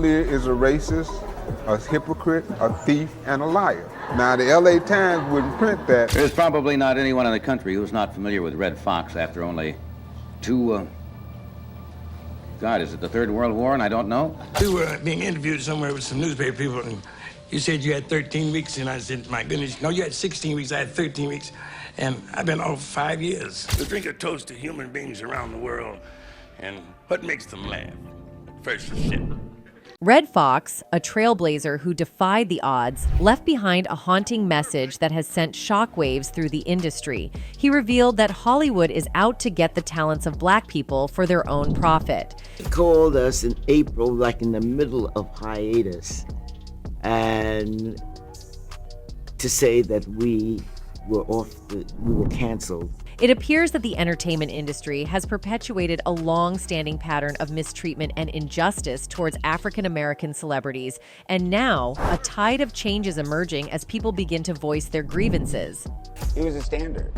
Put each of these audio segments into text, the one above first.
Lear is a racist, a hypocrite, a thief, and a liar. Now, the LA Times wouldn't print that. There's probably not anyone in the country who's not familiar with Red Foxx after only two, God, is it the Third World War and I don't know? We were being interviewed somewhere with some newspaper people, and you said you had 13 weeks, and I said, my goodness, no, you had 16 weeks, I had 13 weeks, and I've been off 5 years. To drink a toast to human beings around the world, and what makes them laugh? First shit. Red Foxx, a trailblazer who defied the odds, left behind a haunting message that has sent shockwaves through the industry. He revealed that Hollywood is out to get the talents of black people for their own profit. He called us in April, like in the middle of hiatus, and to say that we were canceled. It appears that the entertainment industry has perpetuated a long-standing pattern of mistreatment and injustice towards African-American celebrities, and now a tide of change is emerging as people begin to voice their grievances. It was a standard.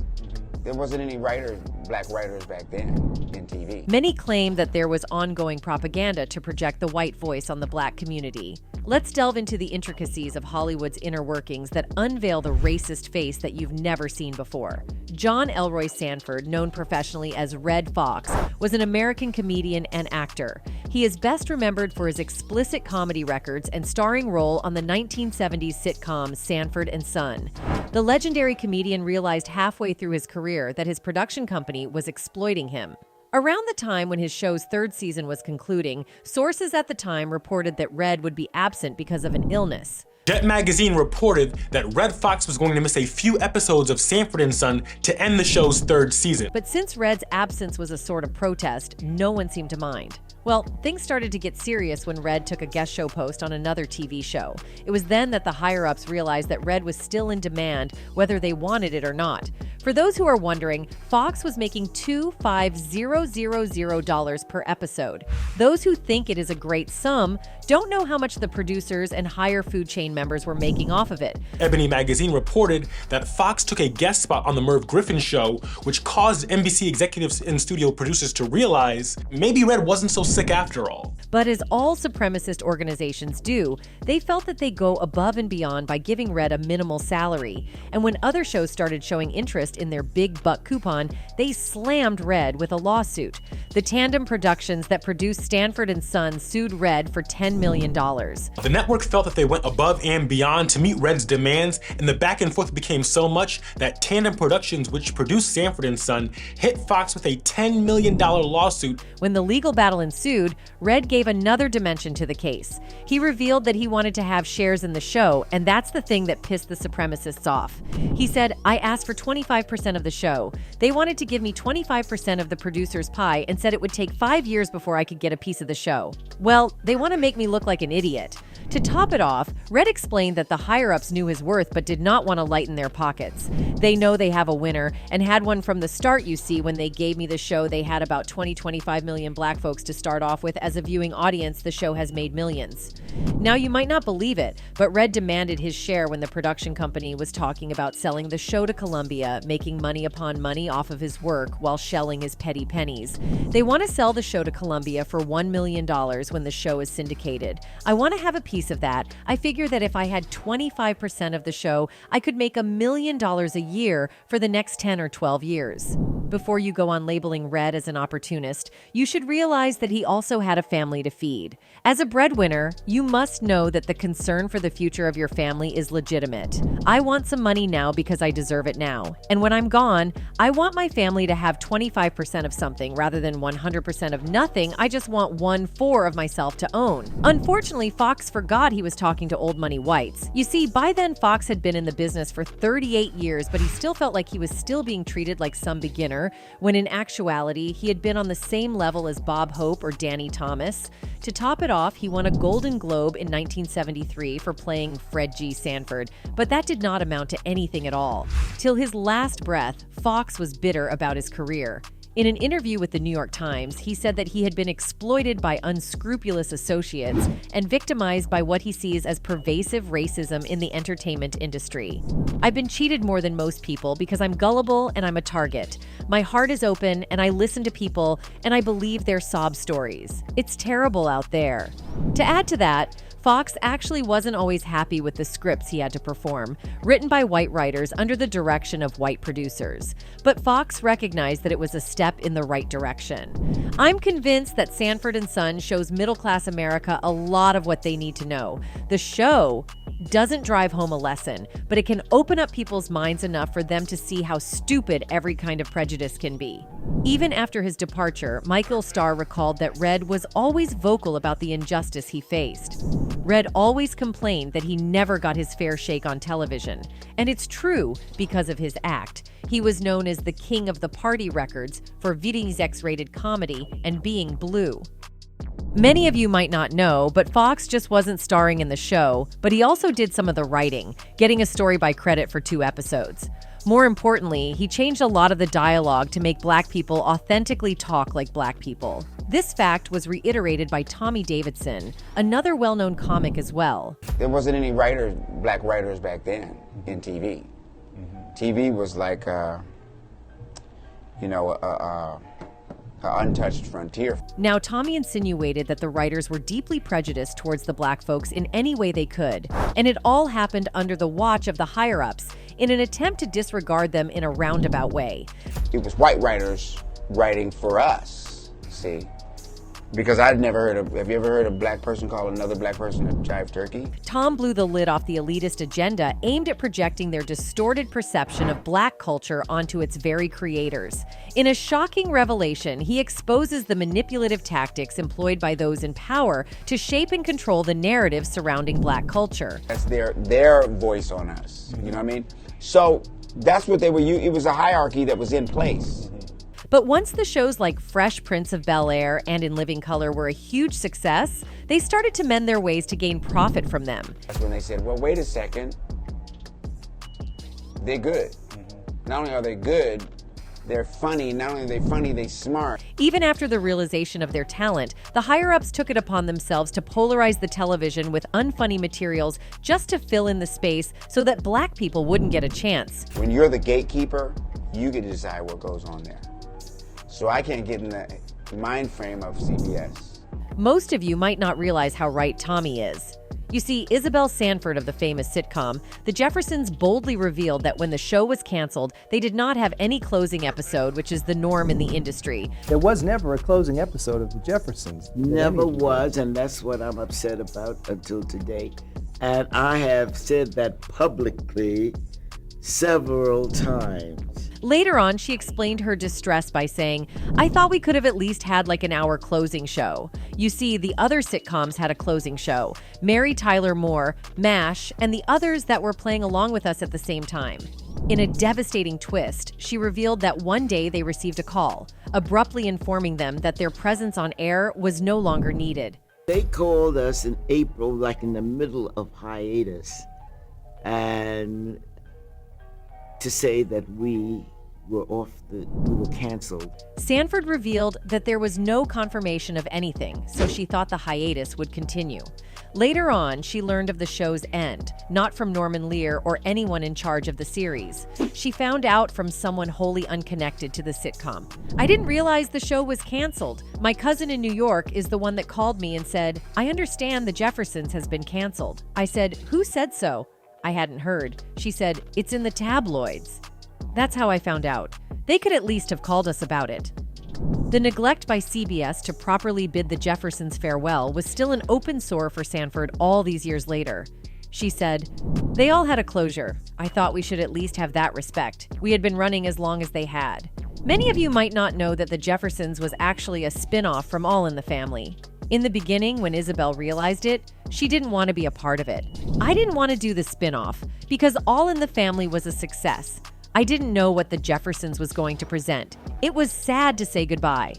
There wasn't any black writers back then in TV. Many claim that there was ongoing propaganda to project the white voice on the black community. Let's delve into the intricacies of Hollywood's inner workings that unveil the racist face that you've never seen before. John Elroy Sanford, known professionally as Red Foxx, was an American comedian and actor. He is best remembered for his explicit comedy records and starring role on the 1970s sitcom Sanford and Son. The legendary comedian realized halfway through his career that his production company was exploiting him. Around the time when his show's third season was concluding, sources at the time reported that Red would be absent because of an illness. Jet magazine reported that Red Foxx was going to miss a few episodes of Sanford and Son to end the show's third season. But since Red's absence was a sort of protest, no one seemed to mind. Well, things started to get serious when Red took a guest show post on another TV show. It was then that the higher-ups realized that Red was still in demand, whether they wanted it or not. For those who are wondering, Fox was making $2,500 per episode. Those who think it is a great sum don't know how much the producers and higher food chain members were making off of it. Ebony magazine reported that Fox took a guest spot on the Merv Griffin show, which caused NBC executives and studio producers to realize maybe Red wasn't so sick after all. But as all supremacist organizations do, they felt that they go above and beyond by giving Red a minimal salary. And when other shows started showing interest in their big buck coupon, they slammed Red with a lawsuit. The Tandem Productions that produced Sanford and Son sued Red for $10 million. The network felt that they went above and beyond to meet Red's demands, and the back and forth became so much that Tandem Productions, which produced Sanford and Son, hit Fox with a $10 million lawsuit. When the legal battle ensued, Red gave another dimension to the case. He revealed that he wanted to have shares in the show, and that's the thing that pissed the supremacists off. He said, "I asked for 25% of the show. They wanted to give me 25% of the producer's pie and said it would take 5 years before I could get a piece of the show. Well, they want to make me look like an idiot." To top it off, Red explained that the higher-ups knew his worth but did not want to lighten their pockets. They know they have a winner and had one from the start. You see, when they gave me the show, they had about 25 million black folks to start off with. As a viewing audience, the show has made millions. Now, you might not believe it, but Red demanded his share when the production company was talking about selling the show to Columbia, making money upon money off of his work while shelling his petty pennies. They want to sell the show to Columbia for $1 million when the show is syndicated. I want to have a piece of that. I figure that if I had 25% of the show, I could make $1 million a year for the next 10 or 12 years. Before you go on labeling Red as an opportunist, you should realize that he also had a family to feed. As a breadwinner, you must know that the concern for the future of your family is legitimate. I want some money now because I deserve it now. And when I'm gone, I want my family to have 25% of something rather than 100% of nothing. I just want 1/4 of myself to own. Unfortunately, Fox forgot he was talking to old money whites. You see, by then Fox had been in the business for 38 years, but he still felt like he was still being treated like some beginner, when in actuality, he had been on the same level as Bob Hope or Danny Thomas. To top it off, he won a Golden Globe in 1973 for playing Fred G Sanford, but that did not amount to anything at all. Till his last breath, Fox was bitter about his career. In an interview with the New York Times, he said that he had been exploited by unscrupulous associates and victimized by what he sees as pervasive racism in the entertainment industry. I've been cheated more than most people because I'm gullible and I'm a target. My heart is open and I listen to people and I believe their sob stories. It's terrible out there. To add to that, Foxx actually wasn't always happy with the scripts he had to perform, written by white writers under the direction of white producers. But Foxx recognized that it was a step in the right direction. I'm convinced that Sanford and Son shows middle-class America a lot of what they need to know. The show doesn't drive home a lesson, but it can open up people's minds enough for them to see how stupid every kind of prejudice can be. Even after his departure, Michael Starr recalled that Red was always vocal about the injustice he faced. Red always complained that he never got his fair shake on television. And it's true because of his act. He was known as the king of the party records for victimized comedy and being blue. Many of you might not know, but Foxx just wasn't starring in the show, but he also did some of the writing, getting a story by credit for 2 episodes. More importantly, he changed a lot of the dialogue to make Black people authentically talk like Black people. This fact was reiterated by Tommy Davidson, another well-known comic as well. There wasn't any black writers back then in TV. TV was like, an untouched frontier. Now, Tommy insinuated that the writers were deeply prejudiced towards the Black folks in any way they could, and it all happened under the watch of the higher-ups in an attempt to disregard them in a roundabout way. It was white writers writing for us, see? Because I'd never heard of, have you ever heard a black person call another black person a jive turkey? Tom blew the lid off the elitist agenda aimed at projecting their distorted perception of Black culture onto its very creators. In a shocking revelation, he exposes the manipulative tactics employed by those in power to shape and control the narrative surrounding Black culture. That's their voice on us, you know what I mean? So that's what they were using. It was a hierarchy that was in place. But once the shows like Fresh Prince of Bel-Air and In Living Color were a huge success, they started to mend their ways to gain profit from them. That's when they said, well, wait a second. They're good. Not only are they good, they're funny. Not only are they funny, they're smart. Even after the realization of their talent, the higher-ups took it upon themselves to polarize the television with unfunny materials just to fill in the space so that Black people wouldn't get a chance. When you're the gatekeeper, you get to decide what goes on there. So I can't get in the mind frame of CBS. Most of you might not realize how right Tommy is. You see, Isabel Sanford of the famous sitcom, The Jeffersons boldly revealed that when the show was canceled, they did not have any closing episode, which is the norm in the industry. There was never a closing episode of The Jeffersons. Never was, and that's what I'm upset about until today. And I have said that publicly several times. Later on, she explained her distress by saying, I thought we could have at least had like an hour closing show. You see, the other sitcoms had a closing show. Mary Tyler Moore, MASH, and the others that were playing along with us at the same time. In a devastating twist, she revealed that one day they received a call, abruptly informing them that their presence on air was no longer needed. They called us in April, like in the middle of hiatus, and to say that we were canceled. Sanford revealed that there was no confirmation of anything, so she thought the hiatus would continue. Later on, she learned of the show's end, not from Norman Lear or anyone in charge of the series. She found out from someone wholly unconnected to the sitcom. I didn't realize the show was canceled. My cousin in New York is the one that called me and said, I understand The Jeffersons has been canceled. I said, who said so? I hadn't heard. She said, it's in the tabloids. That's how I found out. They could at least have called us about it. The neglect by CBS to properly bid the Jeffersons farewell was still an open sore for Sanford all these years later. She said, they all had a closure. I thought we should at least have that respect. We had been running as long as they had. Many of you might not know that the Jeffersons was actually a spin-off from All in the Family. In the beginning, when Isabel realized it, she didn't want to be a part of it. I didn't want to do the spin-off because All in the Family was a success. I didn't know what the Jeffersons was going to present. It was sad to say goodbye.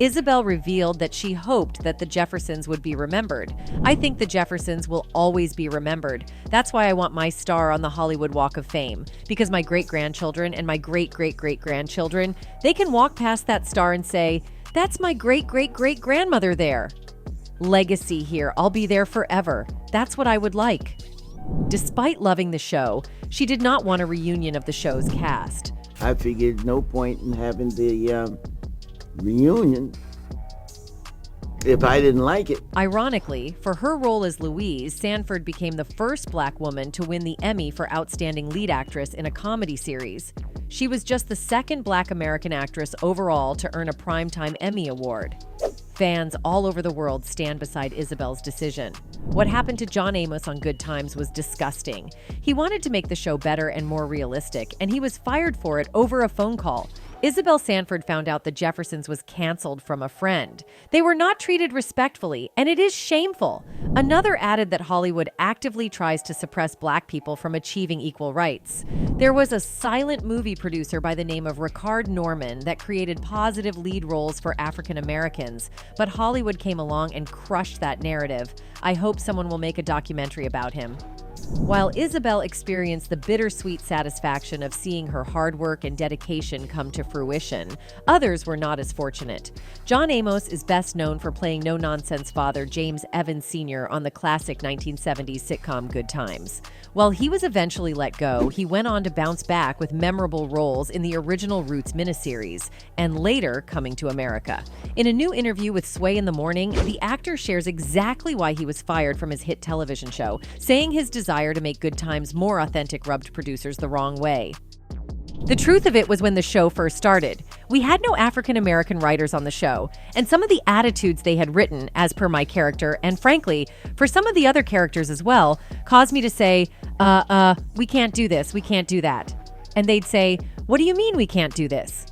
Isabel revealed that she hoped that the Jeffersons would be remembered. I think the Jeffersons will always be remembered. That's why I want my star on the Hollywood Walk of Fame, because my great-grandchildren and my great-great-great-grandchildren, they can walk past that star and say, "That's my great-great-great-grandmother there." Legacy here. I'll be there forever. That's what I would like. Despite loving the show, she did not want a reunion of the show's cast. I figured no point in having the reunion if I didn't like it. Ironically, for her role as Louise, Sanford became the first Black woman to win the Emmy for Outstanding Lead Actress in a Comedy Series. She was just the second Black American actress overall to earn a Primetime Emmy Award. Fans all over the world stand beside Isabel's decision. What happened to John Amos on Good Times was disgusting. He wanted to make the show better and more realistic, and he was fired for it over a phone call. Isabel Sanford found out the Jeffersons was canceled from a friend. They were not treated respectfully, and it is shameful. Another added that Hollywood actively tries to suppress Black people from achieving equal rights. There was a silent movie producer by the name of Ricard Norman that created positive lead roles for African Americans, but Hollywood came along and crushed that narrative. I hope someone will make a documentary about him. While Isabel experienced the bittersweet satisfaction of seeing her hard work and dedication come to fruition, others were not as fortunate. John Amos is best known for playing no-nonsense father James Evans Sr. on the classic 1970s sitcom Good Times. While he was eventually let go, he went on to bounce back with memorable roles in the original Roots miniseries, and later Coming to America. In a new interview with Sway in the Morning, the actor shares exactly why he was fired from his hit television show, saying his desire to make Good Times more authentic rubbed producers the wrong way. The truth of it was when the show first started, we had no African American writers on the show, and some of the attitudes they had written, as per my character, and frankly, for some of the other characters as well, caused me to say, we can't do this, we can't do that. And they'd say, "What do you mean we can't do this?"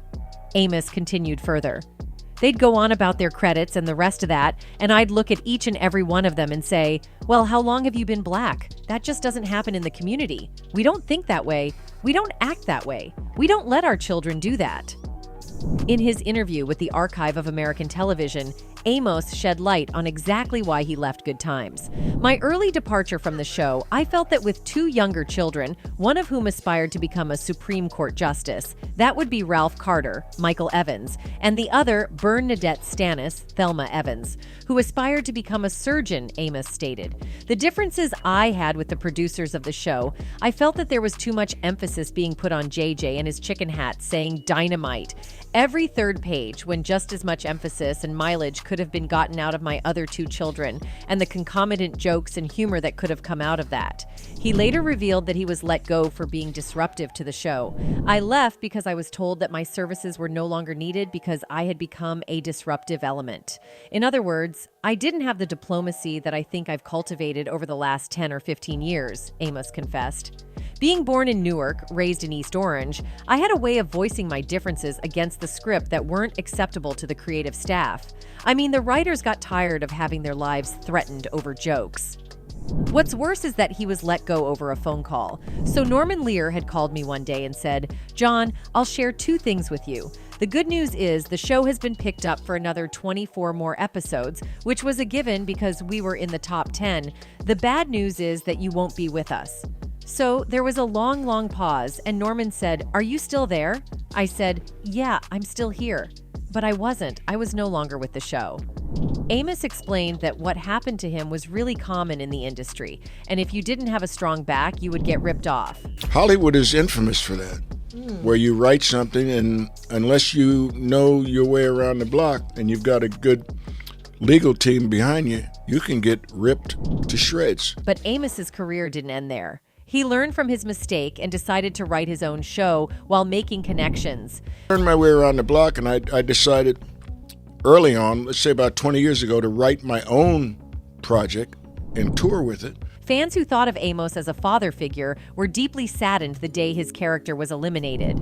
Amos continued further. They'd go on about their credits and the rest of that, and I'd look at each and every one of them and say, "Well, how long have you been Black? That just doesn't happen in the community. We don't think that way. We don't act that way. We don't let our children do that." In his interview with the Archive of American Television, Amos shed light on exactly why he left Good Times. My early departure from the show, I felt that with two younger children, one of whom aspired to become a Supreme Court justice, that would be Ralph Carter, Michael Evans, and the other, Bernadette Stannis, Thelma Evans, who aspired to become a surgeon, Amos stated. The differences I had with the producers of the show, I felt that there was too much emphasis being put on JJ and his chicken hat saying dynamite every third page, when just as much emphasis and mileage could have been gotten out of my other two children and the concomitant jokes and humor that could have come out of that. He later revealed that he was let go for being disruptive to the show. I left because I was told that my services were no longer needed because I had become a disruptive element. In other words, I didn't have the diplomacy that I think I've cultivated over the last 10 or 15 years, Amos confessed. Being born in Newark, raised in East Orange, I had a way of voicing my differences against the script that weren't acceptable to the creative staff. I mean, the writers got tired of having their lives threatened over jokes. What's worse is that he was let go over a phone call. So Norman Lear had called me one day and said, "John, I'll share two things with you. The good news is the show has been picked up for another 24 more episodes, which was a given because we were in the top 10. The bad news is that you won't be with us." So there was a long pause, and Norman said, "Are you still there?" I said, "Yeah, I'm still here." But I wasn't. I was no longer with the show. Amos explained that what happened to him was really common in the industry, and if you didn't have a strong back, you would get ripped off. Hollywood is infamous for that, where you write something and unless you know your way around the block and you've got a good legal team behind you, you can get ripped to shreds. But Amos's career didn't end there. He learned from his mistake and decided to write his own show while making connections. I turned my way around the block and I decided early on, let's say about 20 years ago, to write my own project and tour with it. Fans who thought of Amos as a father figure were deeply saddened the day his character was eliminated.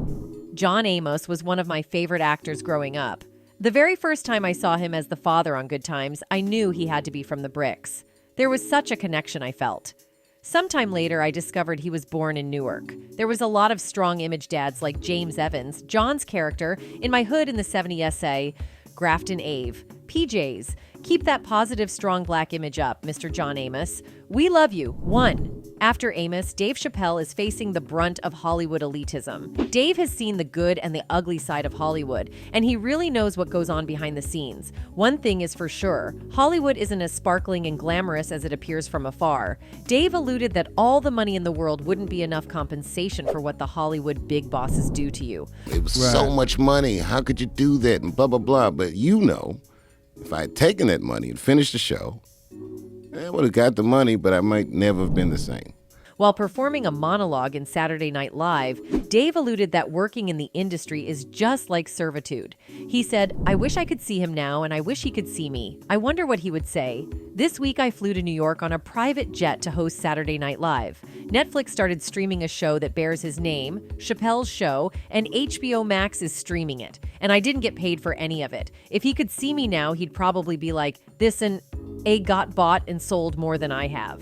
John Amos was one of my favorite actors growing up. The very first time I saw him as the father on Good Times, I knew he had to be from the bricks. There was such a connection I felt. Sometime later, I discovered he was born in Newark. There was a lot of strong image dads like James Evans, John's character, in my Hood in the 70 essay, Grafton Ave. PJs. Keep that positive, strong black image up, Mr. John Amos. We love you. 1. After Amos, Dave Chappelle is facing the brunt of Hollywood elitism. Dave has seen the good and the ugly side of Hollywood, and he really knows what goes on behind the scenes. One thing is for sure, Hollywood isn't as sparkling and glamorous as it appears from afar. Dave alluded that all the money in the world wouldn't be enough compensation for what the Hollywood big bosses do to you. It was so much money. How could you do that? And blah, blah, blah. But if I had taken that money and finished the show, I would have got the money, but I might never have been the same. While performing a monologue in Saturday Night Live, Dave alluded that working in the industry is just like servitude. He said, "I wish I could see him now, and I wish he could see me. I wonder what he would say. This week I flew to New York on a private jet to host Saturday Night Live. Netflix started streaming a show that bears his name, Chappelle's Show, and HBO Max is streaming it. And I didn't get paid for any of it. If he could see me now, he'd probably be like, this and A got bought and sold more than I have."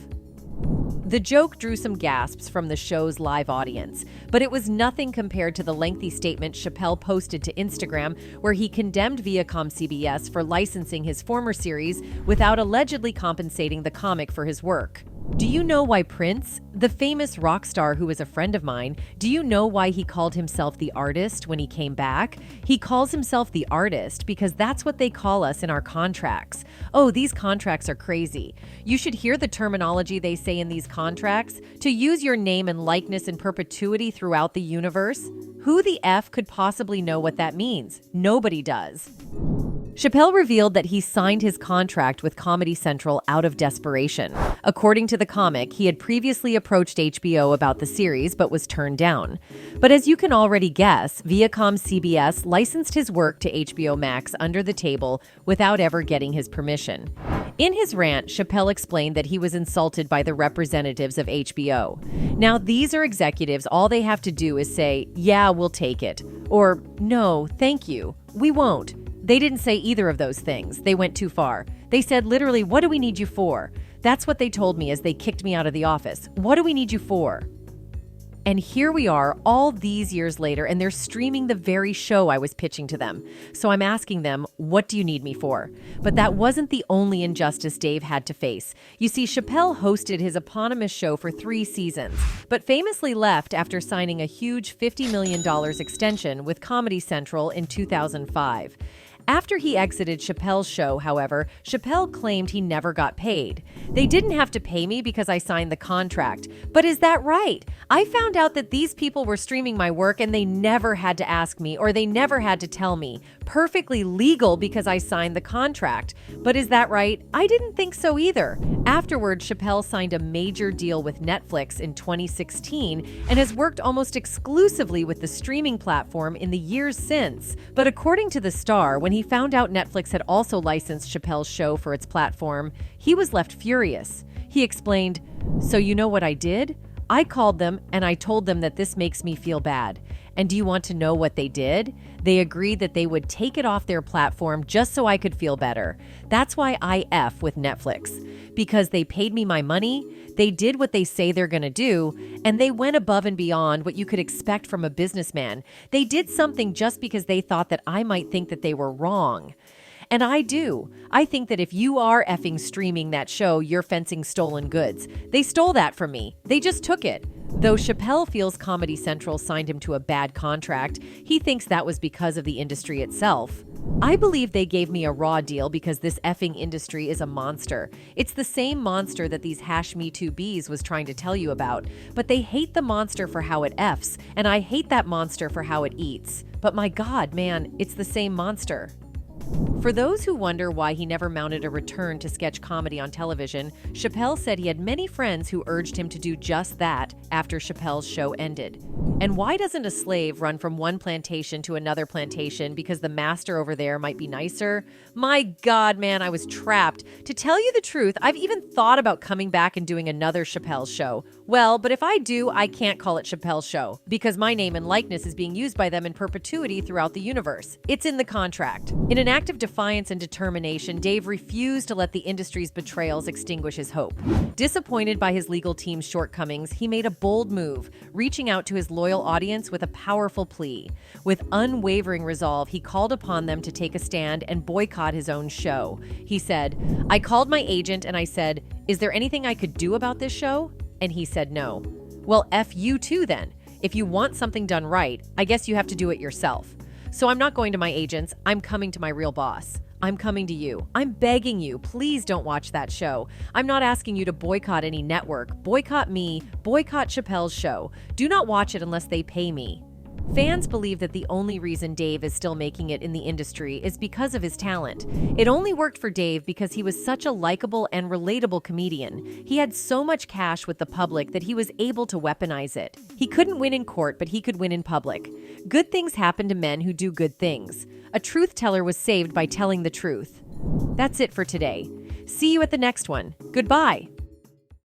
The joke drew some gasps from the show's live audience, but it was nothing compared to the lengthy statement Chappelle posted to Instagram, where he condemned Viacom CBS for licensing his former series without allegedly compensating the comic for his work. Do you know why Prince, the famous rock star who is a friend of mine, do you know why he called himself the artist when he came back? He calls himself the artist because that's what they call us in our contracts. Oh, these contracts are crazy. You should hear the terminology they say in these contracts. To use your name and likeness in perpetuity throughout the universe? Who the F could possibly know what that means? Nobody does. Chappelle revealed that he signed his contract with Comedy Central out of desperation. According to the comic, he had previously approached HBO about the series but was turned down. But as you can already guess, Viacom CBS licensed his work to HBO Max under the table without ever getting his permission. In his rant, Chappelle explained that he was insulted by the representatives of HBO. Now, these are executives. All they have to do is say, "Yeah, we'll take it," or "No, thank you, we won't." They didn't say either of those things. They went too far. They said literally, "What do we need you for?" That's what they told me as they kicked me out of the office. "What do we need you for?" And here we are all these years later, and they're streaming the very show I was pitching to them. So I'm asking them, what do you need me for? But that wasn't the only injustice Dave had to face. You see, Chappelle hosted his eponymous show for 3 seasons, but famously left after signing a huge $50 million extension with Comedy Central in 2005. After he exited Chappelle's show, however, Chappelle claimed he never got paid. "They didn't have to pay me because I signed the contract." But is that right? I found out that these people were streaming my work and they never had to ask me, or they never had to tell me. Perfectly legal because I signed the contract. But is that right? I didn't think so either. Afterward, Chappelle signed a major deal with Netflix in 2016 and has worked almost exclusively with the streaming platform in the years since. But according to The Star, when he found out Netflix had also licensed Chappelle's show for its platform, he was left furious. He explained, "So you know what I did? I called them and I told them that this makes me feel bad. And do you want to know what they did? They agreed that they would take it off their platform just so I could feel better. That's why I F with Netflix. Because they paid me my money, they did what they say they're gonna do, and they went above and beyond what you could expect from a businessman. They did something just because they thought that I might think that they were wrong. And I do. I think that if you are effing streaming that show, you're fencing stolen goods. They stole that from me. They just took it." Though Chappelle feels Comedy Central signed him to a bad contract, he thinks that was because of the industry itself. "I believe they gave me a raw deal because this effing industry is a monster. It's the same monster that these #MeTooBs was trying to tell you about. But they hate the monster for how it Fs, and I hate that monster for how it eats. But my God, man, it's the same monster." For those who wonder why he never mounted a return to sketch comedy on television, Chappelle said he had many friends who urged him to do just that after Chappelle's show ended. And why doesn't a slave run from one plantation to another plantation because the master over there might be nicer? My God, man, I was trapped. To tell you the truth, I've even thought about coming back and doing another Chappelle show. Well, but if I do, I can't call it Chappelle's Show because my name and likeness is being used by them in perpetuity throughout the universe. It's in the contract. In an act of defiance and determination, Dave refused to let the industry's betrayals extinguish his hope. Disappointed by his legal team's shortcomings, he made a bold move, reaching out to his loyal audience with a powerful plea. With unwavering resolve, he called upon them to take a stand and boycott his own show. He said, "I called my agent and I said, 'Is there anything I could do about this show?' And he said no. Well, F you too then. If you want something done right, I guess you have to do it yourself. So I'm not going to my agents, I'm coming to my real boss. I'm coming to you. I'm begging you, please don't watch that show. I'm not asking you to boycott any network. Boycott me, boycott Chappelle's show. Do not watch it unless they pay me." Fans believe that the only reason Dave is still making it in the industry is because of his talent. It only worked for Dave because he was such a likable and relatable comedian. He had so much cash with the public that he was able to weaponize it. He couldn't win in court, but he could win in public. Good things happen to men who do good things. A truth teller was saved by telling the truth. That's it for today. See you at the next one. Goodbye.